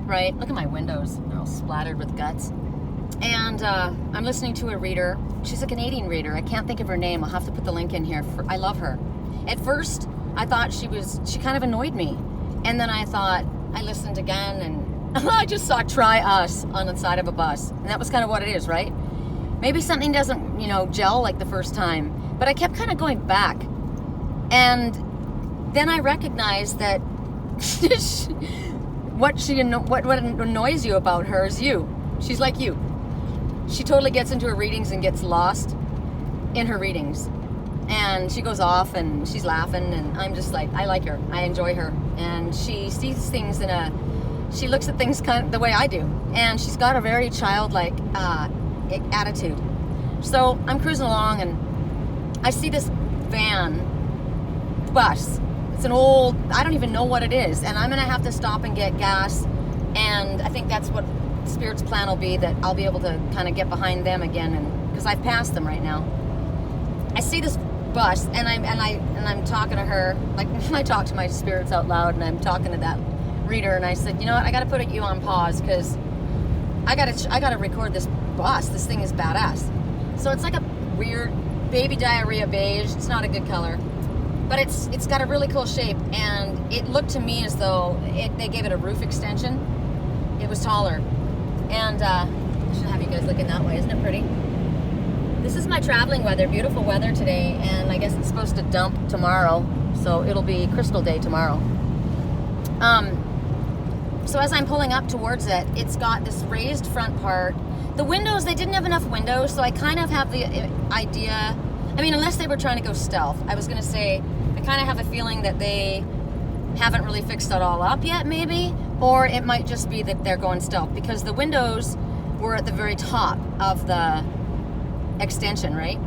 right? Look at my windows. They're all splattered with guts. And I'm listening to a reader. She's a Canadian reader. I can't think of her name. I'll have to put the link in here. I love her. At first, I thought she kind of annoyed me. And then I thought, I listened again, and I just saw "Try Us" on the side of a bus. And that was kind of what it is, right? Maybe something doesn't, gel like the first time. But I kept kind of going back. And then I recognized that what annoys you about her is you. She's like you. She totally gets into her readings and gets lost in her readings. And she goes off and she's laughing, and I'm just like, I like her. I enjoy her. And she sees things she looks at things kind of the way I do. And she's got a very childlike attitude. So I'm cruising along and I see this bus. It's an old, I don't even know what it is. And I'm going to have to stop and get gas. And I think that's what Spirit's plan will be, that I'll be able to kind of get behind them again, and because I've passed them right now. I see this bus, and I'm talking to her, like I talk to my spirits out loud, and I'm talking to that reader, and I said, you know what, I got to put you on pause because I got to record this bus. This thing is badass. So it's like a weird baby diarrhea beige. It's not a good color, but it's got a really cool shape, and it looked to me as though they gave it a roof extension. It was taller. And I should have you guys looking that way. Isn't it pretty? This is my traveling weather. Beautiful weather today. And I guess it's supposed to dump tomorrow. So it'll be Crystal Day tomorrow. So as I'm pulling up towards it, it's got this raised front part. The windows, they didn't have enough windows. So I kind of have the idea. I mean, unless they were trying to go stealth. I was going to say, I kind of have a feeling that they haven't really fixed it all up yet, maybe. Or it might just be that they're going stealth, because the windows were at the very top of the extension, right?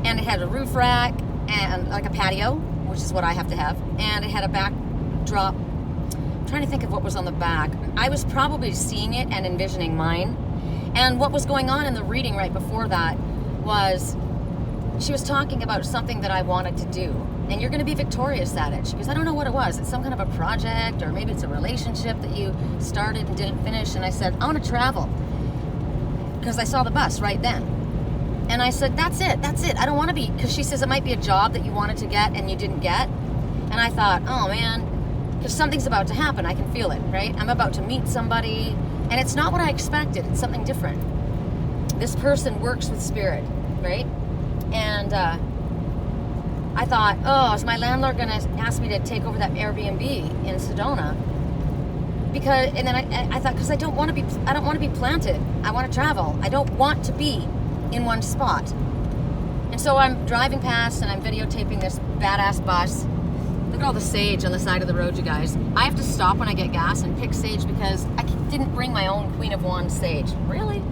And it had a roof rack and like a patio, which is what I have to have. And it had a backdrop. I'm trying to think of what was on the back. I was probably seeing it and envisioning mine. And what was going on in the reading right before that was she was talking about something that I wanted to do. And you're going to be victorious at it. She goes, I don't know what it was. It's some kind of a project, or maybe it's a relationship that you started and didn't finish. And I said, I want to travel. Because I saw the bus right then. And I said, that's it. I don't want to be, because she says it might be a job that you wanted to get and you didn't get. And I thought, oh man, because something's about to happen. I can feel it, right? I'm about to meet somebody. And it's not what I expected. It's something different. This person works with spirit, right? And, I thought, oh, is my landlord going to ask me to take over that Airbnb in Sedona? And then I thought, because I don't want to be planted. I want to travel. I don't want to be in one spot. And so I'm driving past and I'm videotaping this badass bus. Look at all the sage on the side of the road, you guys. I have to stop when I get gas and pick sage because I didn't bring my own Queen of Wands sage. Really?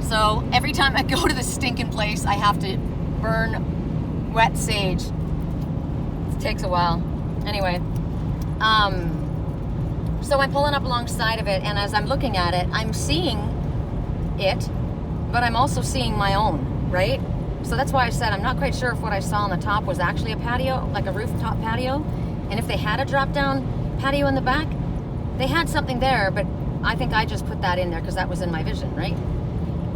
So every time I go to this stinking place, I have to burn wet sage. It takes a while. Anyway, so I'm pulling up alongside of it, and as I'm looking at it, I'm seeing it, but I'm also seeing my own, right? So that's why I said I'm not quite sure if what I saw on the top was actually a patio, like a rooftop patio, and if they had a drop-down patio in the back, they had something there, but I think I just put that in there because that was in my vision, right?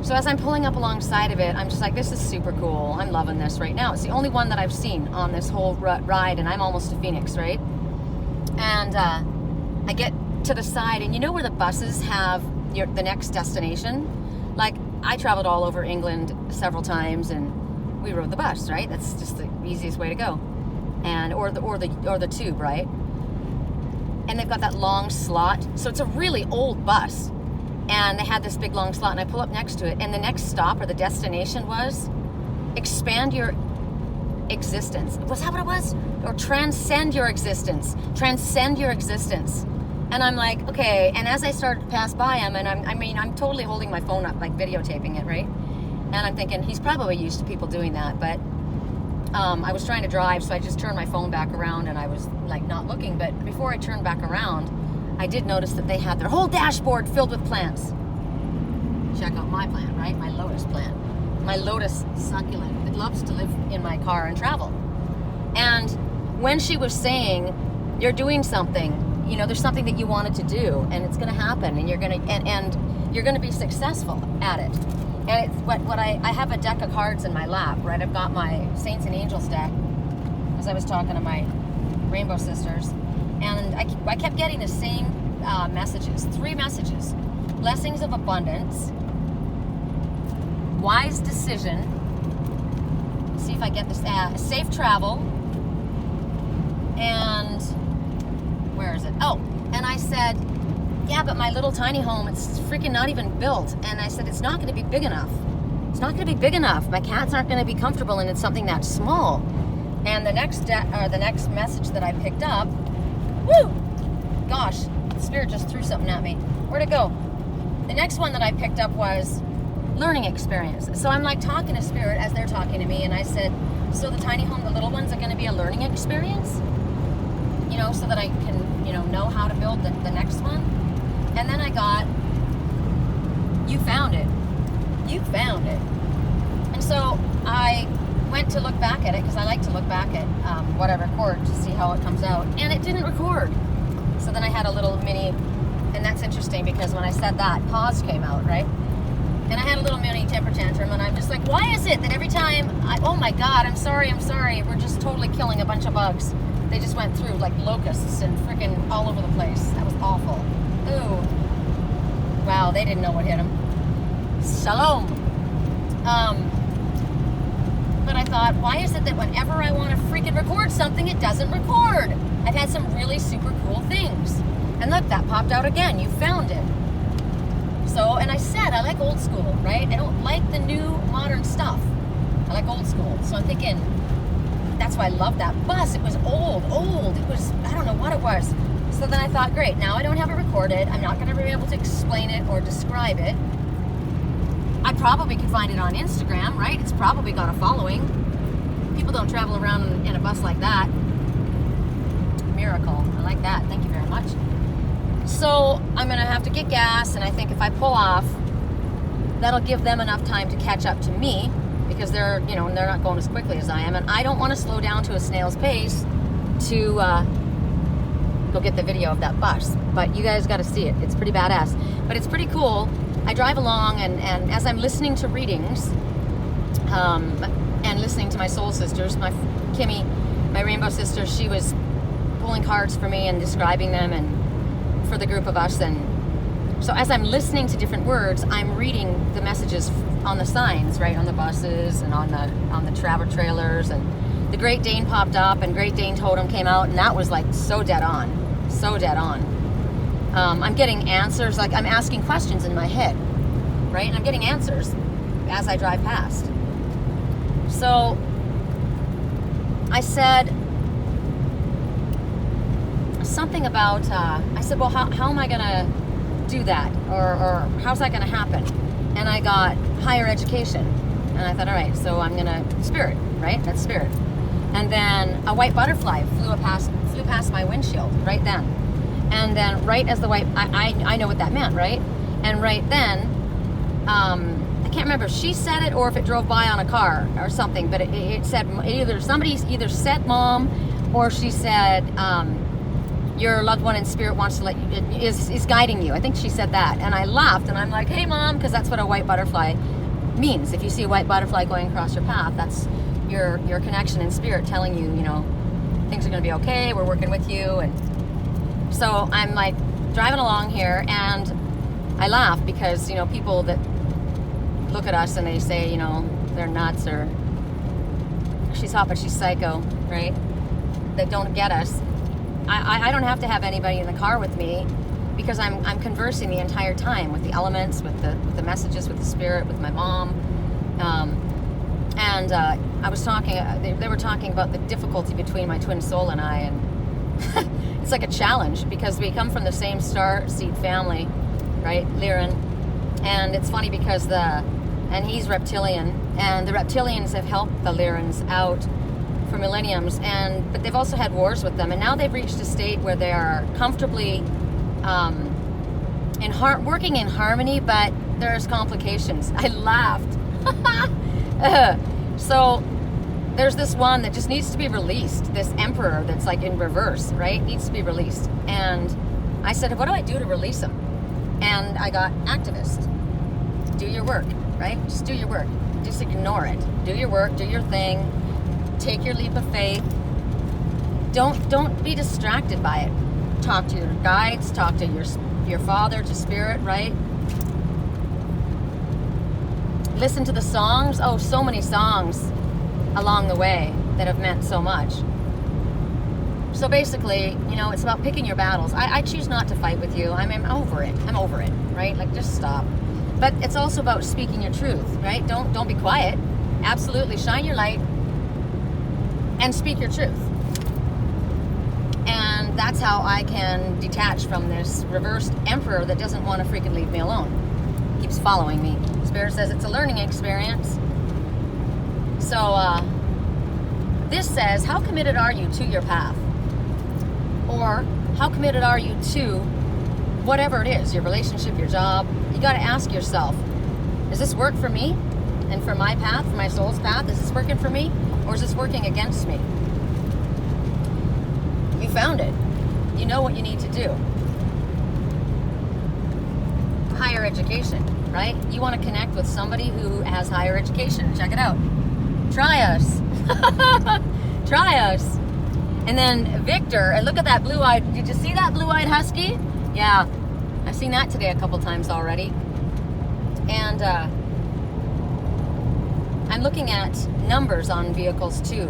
So as I'm pulling up alongside of it, I'm just like, this is super cool. I'm loving this right now. It's the only one that I've seen on this whole ride, and I'm almost to Phoenix, right? And I get to the side, and you know where the buses have the next destination? Like, I traveled all over England several times, and we rode the bus, right? That's just the easiest way to go, and or the tube, right? And they've got that long slot, so it's a really old bus. And they had this big long slot, and I pull up next to it, and the next stop or the destination was expand your existence. Was that what it was? Or transcend your existence. Transcend your existence. And I'm like, okay. And as I started to pass by him, and I'm totally holding my phone up, like videotaping it, right? And I'm thinking, he's probably used to people doing that, but I was trying to drive, so I just turned my phone back around, and I was like not looking. But before I turned back around, I did notice that they had their whole dashboard filled with plants. Check out my plant, right? My lotus plant. My lotus succulent. It loves to live in my car and travel. And when she was saying, you're doing something, you know, there's something that you wanted to do, and it's going to happen, and you're going to and you're going to be successful at it. And it's what I have a deck of cards in my lap, right? I've got my Saints and Angels deck, as I was talking to my Rainbow Sisters, and I kept getting the same messages, 3 messages: blessings of abundance, wise decision. Let's see if I get this. Safe travel, and where is it? Oh, and I said, yeah, but my little tiny home, it's freaking not even built. And I said, it's not going to be big enough. It's not going to be big enough. My cats aren't going to be comfortable in something that small. And the next message that I picked up, woo, gosh, Spirit just threw something at me. Where'd it go? The next one that I picked up was learning experience. So I'm like talking to Spirit as they're talking to me, and I said, so the tiny home, the little ones, are going to be a learning experience, you know, so that I can, you know how to build the next one. And then I got, you found it. You found it. And so I went to look back at it, because I like to look back at what I record to see how it comes out. And it didn't record. So then I had a little mini, and that's interesting because when I said that, pause came out, right? And I had a little mini temper tantrum, and I'm just like, why is it that every time oh my God, I'm sorry, we're just totally killing a bunch of bugs. They just went through like locusts and freaking all over the place. That was awful. Ooh. Wow, they didn't know what hit them. Shalom. But I thought, why is it that whenever I want to freaking record something, it doesn't record? I've had some really super cool things. And look, that popped out again. You found it. So, and I said, I like old school, right? I don't like the new modern stuff. I like old school. So I'm thinking, that's why I love that bus. It was old. It was, I don't know what it was. So then I thought, great, now I don't have it recorded. I'm not going to be able to explain it or describe it. I probably could find it on Instagram, right? It's probably got a following. People don't travel around in a bus like that. Miracle. I like that. Thank you very much. So I'm going to have to get gas, and I think if I pull off, that'll give them enough time to catch up to me, because they're not going as quickly as I am, and I don't want to slow down to a snail's pace to go get the video of that bus. But you guys got to see it. It's pretty badass. But it's pretty cool. I drive along, and as I'm listening to readings, and listening to my soul sisters, my Kimmy, my Rainbow sister, she was pulling cards for me and describing them, and for the group of us. And so as I'm listening to different words, I'm reading the messages on the signs, right, on the buses and on the travel trailers. And the Great Dane popped up, and Great Dane Totem came out, and that was like so dead on. I'm getting answers, like I'm asking questions in my head, right? And I'm getting answers as I drive past. So I said something about, I said, well, how am I going to do that? Or how's that going to happen? And I got higher education. And I thought, all right, so I'm going to, spirit, right? That's spirit. And then a white butterfly flew past my windshield right then. And then right as the white, I know what that meant, right? And right then, I can't remember if she said it or if it drove by on a car or something, but it said, somebody either said mom, or she said, your loved one in spirit wants to let you, is guiding you. I think she said that. And I laughed, and I'm like, hey mom, because that's what a white butterfly means. If you see a white butterfly going across your path, that's your connection in spirit telling you, things are going to be okay, we're working with you. And so I'm like driving along here, and I laugh because, people that look at us and they say, they're nuts, or she's hot but she's psycho, right? That don't get us. I don't have to have anybody in the car with me, because I'm conversing the entire time with the elements, with the messages, with the spirit, with my mom. And I was talking, they were talking about the difficulty between my twin soul and I, and it's like a challenge because we come from the same star seed family, right, Lyran. And it's funny because and he's reptilian, and the reptilians have helped the Lyrans out for millenniums, but they've also had wars with them, and now they've reached a state where they are comfortably working in harmony, but there's complications. I laughed. So there's this one that just needs to be released. This emperor that's like in reverse, right? Needs to be released. And I said, what do I do to release him? And I got activist. Do your work, right? Just do your work. Just ignore it. Do your work, do your thing. Take your leap of faith. Don't be distracted by it. Talk to your guides, talk to your father, to spirit, right? Listen to the songs. Oh, so many songs along the way that have meant so much. So basically, it's about picking your battles. I choose not to fight with you. I'm over it. I'm over it, right? Like, just stop. But it's also about speaking your truth, right? Don't be quiet. Absolutely, shine your light and speak your truth. And that's how I can detach from this reversed emperor that doesn't want to freaking leave me alone. Keeps following me. Spirit says it's a learning experience. So this says, how committed are you to your path? Or how committed are you to whatever it is, your relationship, your job? You got to ask yourself, does this work for me and for my path, for my soul's path? Is this working for me, or is this working against me? You found it. You know what you need to do. Higher education, right? You want to connect with somebody who has higher education. Check it out. Try us. Try us. And then Victor, and look at that blue-eyed, did you see that blue-eyed husky? Yeah, I've seen that today a couple times already. And I'm looking at numbers on vehicles too.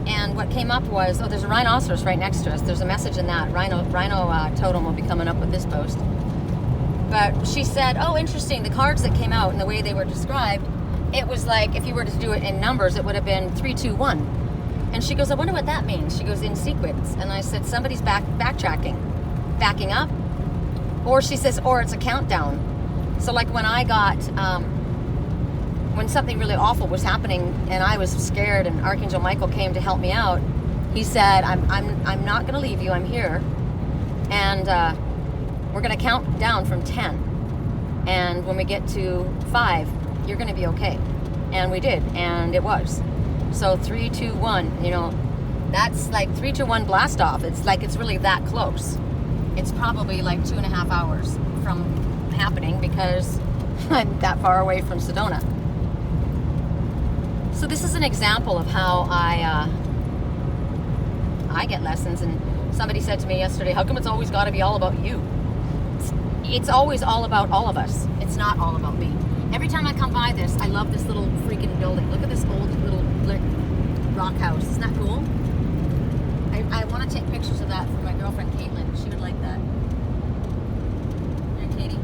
And what came up was, there's a rhinoceros right next to us. There's a message in that. Rhino Totem will be coming up with this post. But she said, oh, interesting, the cards that came out and the way they were described, it was like, if you were to do it in numbers, it would have been 3, 2, 1. And she goes, I wonder what that means. She goes, in sequence. And I said, somebody's backtracking, backing up. Or she says, or it's a countdown. So like when I got, when something really awful was happening and I was scared and Archangel Michael came to help me out, he said, I'm not going to leave you. I'm here. And we're going to count down from 10. And when we get to 5, you're going to be okay. And we did. And it was. So 3, 2, 1, that's like 3, 2, 1 blast off. It's like, it's really that close. It's probably like 2.5 hours from happening because I'm that far away from Sedona. So this is an example of how I get lessons. And somebody said to me yesterday, how come it's always got to be all about you? It's always all about all of us. It's not all about me. Every time I come by this, I love this little freaking building. Look at this old little rock house. Isn't that cool? I want to take pictures of that for my girlfriend Caitlin. She would like that. There, Katie.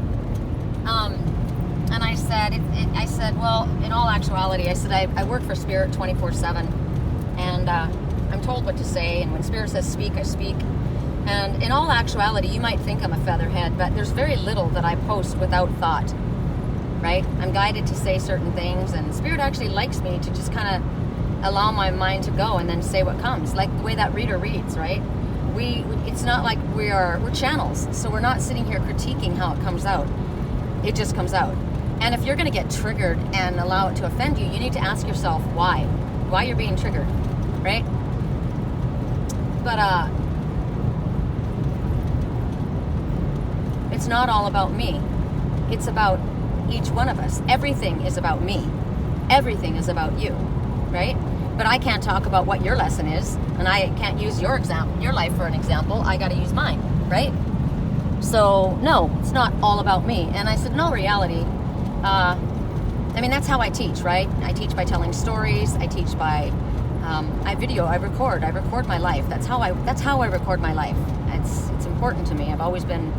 And I said, well, in all actuality, I said, I work for Spirit 24/7, and I'm told what to say, and when Spirit says speak, I speak. And in all actuality, you might think I'm a featherhead, but there's very little that I post without thought, right? I'm guided to say certain things, and Spirit actually likes me to just kind of allow my mind to go and then say what comes, like the way that reader reads, right? It's not like we're channels, so we're not sitting here critiquing how it comes out. It just comes out. And if you're going to get triggered and allow it to offend you, you need to ask yourself why you're being triggered, right? But it's not all about me. It's about each one of us. Everything is about me. Everything is about you, right? But I can't talk about what your lesson is, and I can't use your life for an example. I got to use mine, right? So no, it's not all about me. And I said, no, reality. That's how I teach, right? I teach by telling stories. I teach by, I record my life. That's how I record my life. It's important to me. I've always been,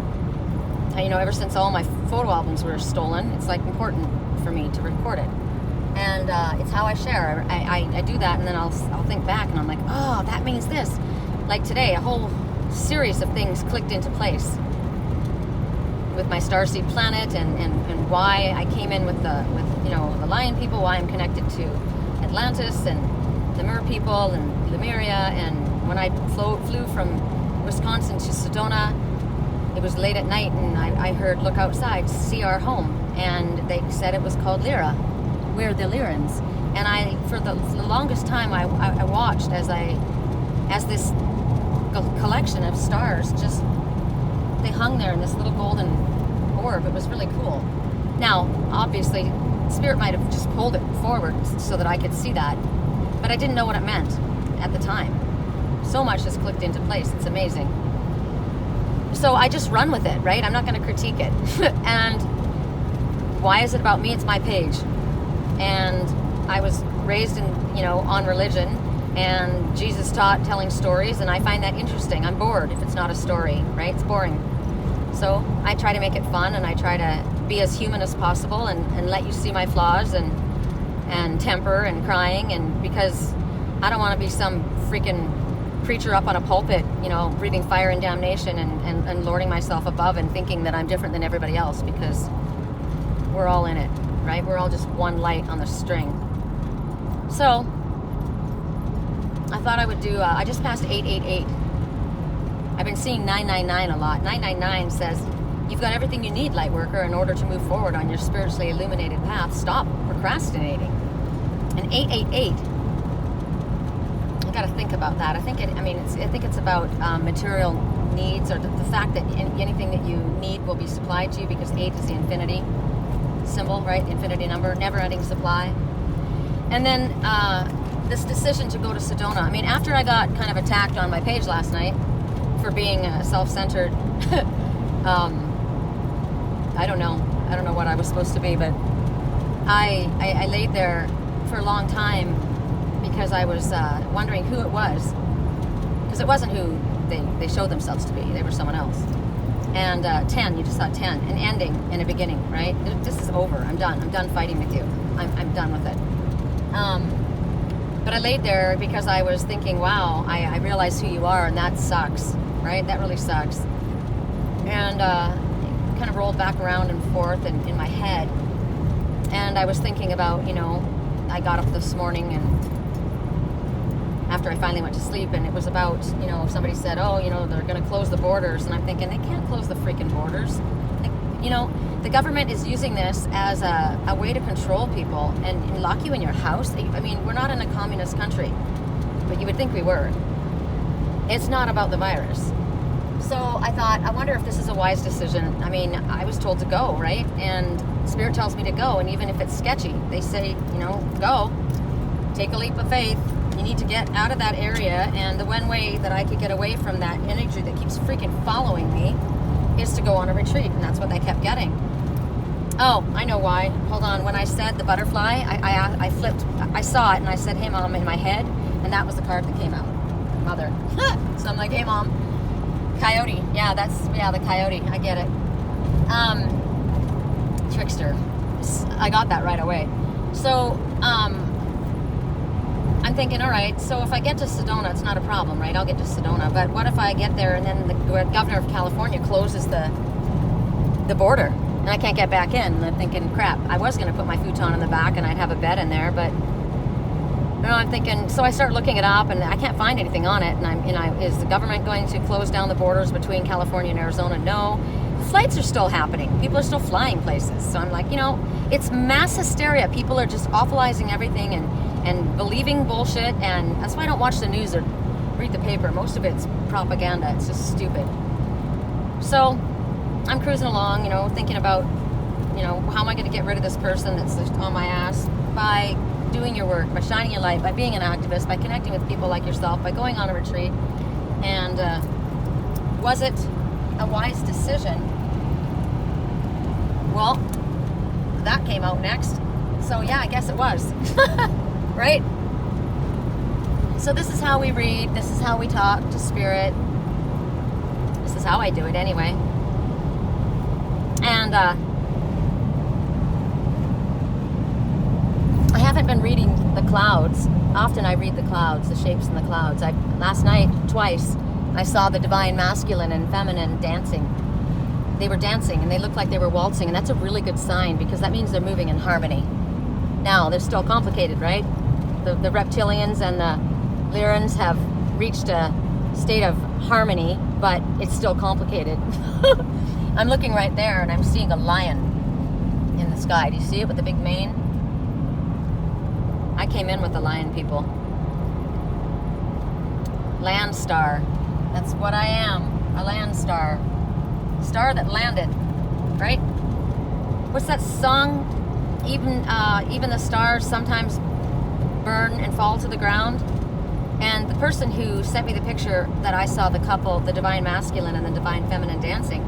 ever since all my photo albums were stolen, it's like important for me to record it. And it's how I share. I do that, and then I'll think back, and I'm like, oh, that means this. Like today, a whole series of things clicked into place with my starseed planet, and why I came in with the lion people, why I'm connected to Atlantis and the Mer people and Lemuria. And when I flew from Wisconsin to Sedona, it was late at night, and I heard, look outside, see our home, and they said it was called Lyra. We're the Lyrans. And for the longest time, I watched as this collection of stars they hung there in this little golden orb. It was really cool. Now, obviously, Spirit might have just pulled it forward so that I could see that, but I didn't know what it meant at the time. So much has clicked into place. It's amazing. So I just run with it, right? I'm not going to critique it. And why is it about me? It's my page. And I was raised on religion, and Jesus taught telling stories, and I find that interesting. I'm bored if it's not a story, right? It's boring. So I try to make it fun, and I try to be as human as possible and let you see my flaws and temper and crying, and because I don't want to be some freaking preacher up on a pulpit, breathing fire and damnation and lording myself above and thinking that I'm different than everybody else, because we're all in it, right? We're all just one light on the string. So I thought I would do, I just passed 888. I've been seeing 999 a lot. 999 says, you've got everything you need, light worker, in order to move forward on your spiritually illuminated path. Stop procrastinating. And 888, I got to think about that. I think it's about material needs, or the fact that anything that you need will be supplied to you, because 8 is the infinity symbol, right? The infinity number, never-ending supply. And then this decision to go to Sedona. I mean, after I got kind of attacked on my page last night for being self-centered, I don't know what I was supposed to be, but I laid there for a long time because I was wondering who it was, because it wasn't who they showed themselves to be. They were someone else. And 10, you just saw 10, an ending and a beginning, right? This is over. I'm done fighting with you. I'm done with it. But I laid there because I was thinking, wow, I realize who you are, and that sucks, right? That really sucks. And kind of rolled back around and forth in my head. And I was thinking about, I got up this morning and after I finally went to sleep, and it was about, somebody said, oh, they're going to close the borders. And I'm thinking, they can't close the freaking borders. The government is using this as a way to control people and lock you in your house. I mean, we're not in a communist country, but you would think we were. It's not about the virus. So I thought, I wonder if this is a wise decision. I mean, I was told to go, right? And Spirit tells me to go. And even if it's sketchy, they say, go. Take a leap of faith. You need to get out of that area. And the one way that I could get away from that energy that keeps freaking following me is to go on a retreat. And that's what I kept getting. Oh, I know why. Hold on. When I said the butterfly, I flipped. I saw it and I said, hey, Mom, in my head. And that was the card that came out. Mother. So I'm like, hey, Mom. Coyote. Yeah, the coyote. I get it. Trickster. I got that right away. So, I'm thinking, all right, so if I get to Sedona, it's not a problem, right? I'll get to Sedona. But what if I get there and then the governor of California closes the border and I can't get back in? And I'm thinking, crap, I was going to put my futon in the back and I'd have a bed in there, but I'm thinking, so I start looking it up and I can't find anything on it. And is the government going to close down the borders between California and Arizona? No. The flights are still happening. People are still flying places. So I'm like, it's mass hysteria. People are just awfulizing everything and believing bullshit, and that's why I don't watch the news or read the paper. Most of it's propaganda. It's just stupid. So I'm cruising along, thinking about, how am I going to get rid of this person that's on my ass? By doing your work, by shining your light, by being an activist, by connecting with people like yourself, by going on a retreat. And was it a wise decision? Well, that came out next. So yeah, I guess it was. Right? So this is how we read. This is how we talk to Spirit. This is how I do it anyway. And I haven't been reading the clouds. Often I read the clouds, the shapes in the clouds. Last night, twice, I saw the divine masculine and feminine dancing. They were dancing and they looked like they were waltzing, and that's a really good sign because that means they're moving in harmony. Now, they're still complicated, right? The reptilians and the Lyrans have reached a state of harmony, but it's still complicated. I'm looking right there and I'm seeing a lion in the sky. Do you see it with the big mane? I came in with the lion people. Land star. That's what I am. A land star. Star that landed. Right? What's that song? Even the stars sometimes burn and fall to the ground. And the person who sent me the picture that I saw the couple, the divine masculine and the divine feminine dancing,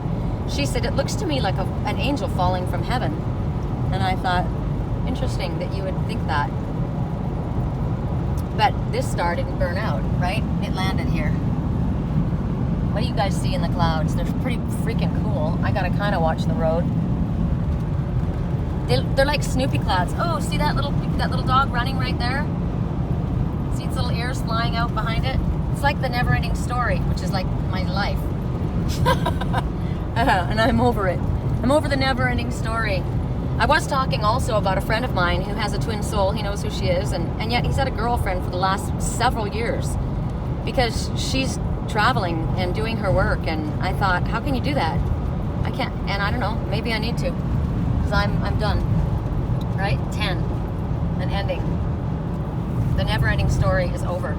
she said, it looks to me like an angel falling from heaven. And I thought, interesting that you would think that. But this star didn't burn out, right? It landed here. What do you guys see in the clouds? They're pretty freaking cool. I gotta kind of watch the road. They're like Snoopy clouds. Oh, see that little dog running right there? See its little ears flying out behind it? It's like the never-ending story, which is like my life. And I'm over it. I'm over the never-ending story. I was talking also about a friend of mine who has a twin soul. He knows who she is, and yet he's had a girlfriend for the last several years because she's traveling and doing her work. And I thought, how can you do that? I can't, and I don't know, maybe I need to, because I'm done. Right? 10. An ending. The never-ending story is over.